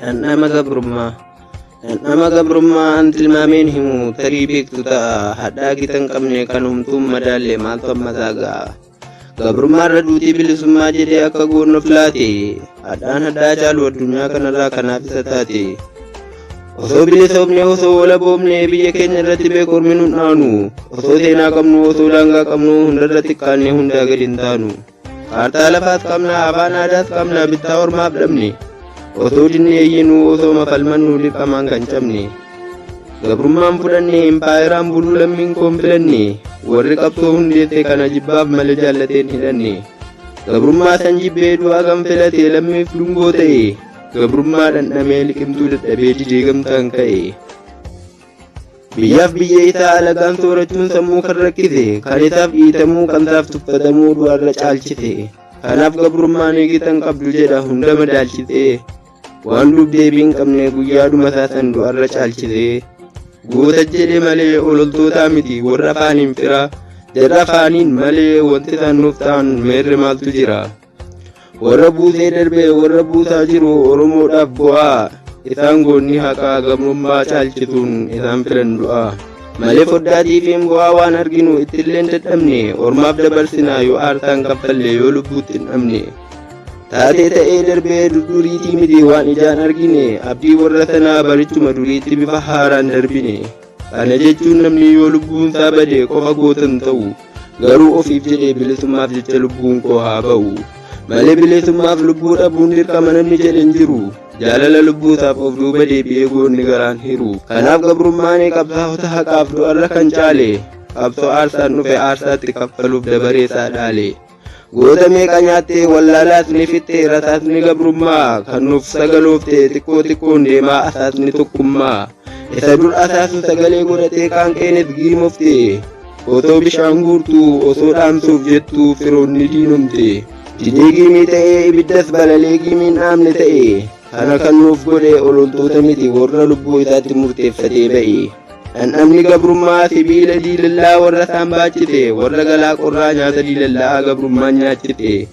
Nama gabrummaa. Nama gabrummaa an tilmaameen himu tarii beektu ta'a. Hadhaa gitan qabne kan humtuun madaallee maaltu ammataa ga'a. Gabrummaarra duutii bilisummaa jedhee akka goonoof laate. Hadhaan hadhaa caalu addunyaa kanarraa kanaaf isa taate. Osoo bilisoomne osoo walaboomne biyya keenya irratti beekormi nun dhaanu. Osoo seenaa qabnu osoo daangaa qabnu hundarratti qaanne hundaa gadi hin taanu. Kaartaa lafaas qabna afaan aadaas qabna bittaa ormaaf dhabne. Osoo dinnee eeyyinu osoo mafalmannu dirqamaan kan cabne. Gabrummaan fudhanne impaayiraan buluu lammiin koon filanne. Warri qabsoo hundeesse kana jibbaaf malee jaallateen hidhanne. Gabrummaa san jibbee du'aa kan filate lammiif dungoo ta'e. Gabrummaa dhandhamee liqimtuu dadhabee didee gamtaan ka'e. Biyyaaf biyya isaa alagaan soorachuun sammuu kan rakkise. Kan isaaf dhiitamuu kan isaaf tuffatamuu du'arra caalchise. Kanaaf gabrummaan eegitan qabdu jedha hunda madaalchise. Waan deebii hin qabne guyyaadhuma isaasan du'arra caalchise. Goota jedhe malee ololtootaa miti warra afaaniin fira. Jarra afaaniin malee wanti isaan nuuf ta'an meerre maaltu jira. Warra buusee darbee warra buusaa jiru Oromoodhaaf bu'aa. Isaan goonni haqaa gabrummaa caalchituun isaan filan du'aa. Malee foddaatiifiin bu'aa waan arginu ittillee dadhabne. Ormaaf dabarsinaa yoo aarsaan kaffallee yoo lubbuutti hin dhabne. Taatee ta'ee darbee duriitii miti waan ijaan argine. Abdii warra sanaa barichuma duriitti bifa haaraan darbine. Kana jechuun namni yoo lubbuunsaa bade qofa gootan ta'u. Garuu ofiif jedhee bilisummaaf jecha lubbuun koo haa ba'u. Malee bilisummaaf lubbuu dhabuun dirqama namni jedhen jiru. Jaalala lubbuusaaf of duuba deebi'ee goonni garaan hiru. Kanaaf gabrummaan qabsaa'ota haqaaf du'arra kan caale. Qabsoo aarsaan dhufe aarsaatti kaffaluuf dabareessaa dhaale. Goota meeqa nyaattee wallaalaas ni fixxee rasaasni gabrummaa. Kan nuuf sagaloofte xiqqoo xiqqoon deemaa asaasni tokkummaa. Isa dur asaasu sagalee godhatee qaanqeenis giimofte. Osoo bishaan guurtuu osoo dhaamsuuf jettuu firoonni diinomte. Didee giimii ta'ee ibiddas balalee giimiin dhaamne ta'e. Kana kan nuuf godhe ololtoota miti warra lubbuu isaatti murteeffatee ba'e. Dhandhamni gabrummaa sibiila diilallaa warra isaan baachite. Warra galaa qorraa nyaata diilallaa gabrummaan nyaachite.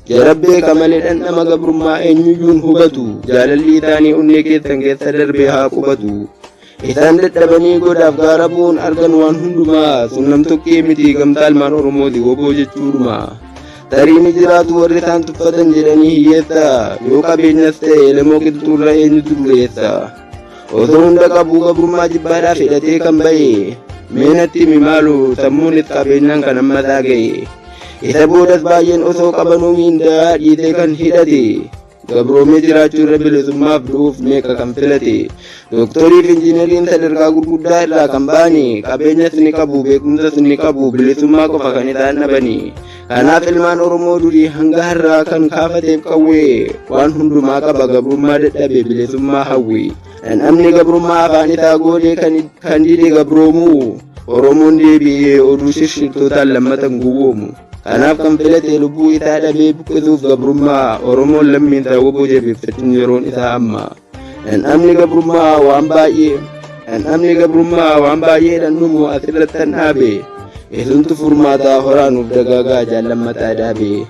Jarabbee kamalee dhandhama gabrummaa eenyuyyuun hubatu. Jaalalli isaanii onnee keessan keessa darbee haa qubatu. Isaan dadhabanii godaaf gaara bu'uun argan waan hundumaa. Sun nam-tokkee miti gamtaa ilmaan Oromooti woboo jechuudhuma. Tarii ni jiraatu warri isaan tuffatan jedhanii hiyyeessa. Yoo qabeenyas ta'e lamoo qilxuurra eenyutu dureessa. Osoo hunda qabuu gabrummaa jibbaadhaaf hidhatee kan ba'e. Meenatti mimaalu sammuunis qabeenyaan kan ammataa ga'e. Isa boodas baay'een osoo qabanuu miindaa dhiisee kan hidhate. Gabroomee jiraachuu irra bilisummaaf du'uuf meeqa kan filate. Dooktoriif injiineriin sadarkaa gurguddaa irraa kan ba'ani. Qabeenyas ni qabu beekumsas ni qabu bilisummaa qofa kan isaan dhabani. Kanaaf ilmaan Oromoo durii hanga har'aa kan kaafateef qawwee. Waan hundumaa qaba gabrummaa dadhabe bilisummaa hawwe. Dhandhamni gabrummaa afaan isaa goodee kan dide gabroomuu. Oromoon deebi'ee oduu shirshirtootaan lammatan gowwoomu. Kanaaf kan filate lubbuu isaa dhabee buqqisuuf gabrummaa. Oromoon lammiinsaa woboo jabeeffachuun yeroon isaa amma. Dhandhamni gabrummaa waan baay'ee dhandhumu asirratti kan dhaabe. Eessumtu furmaataa horaanuuf dagaagaa jaallammataa dhaabe.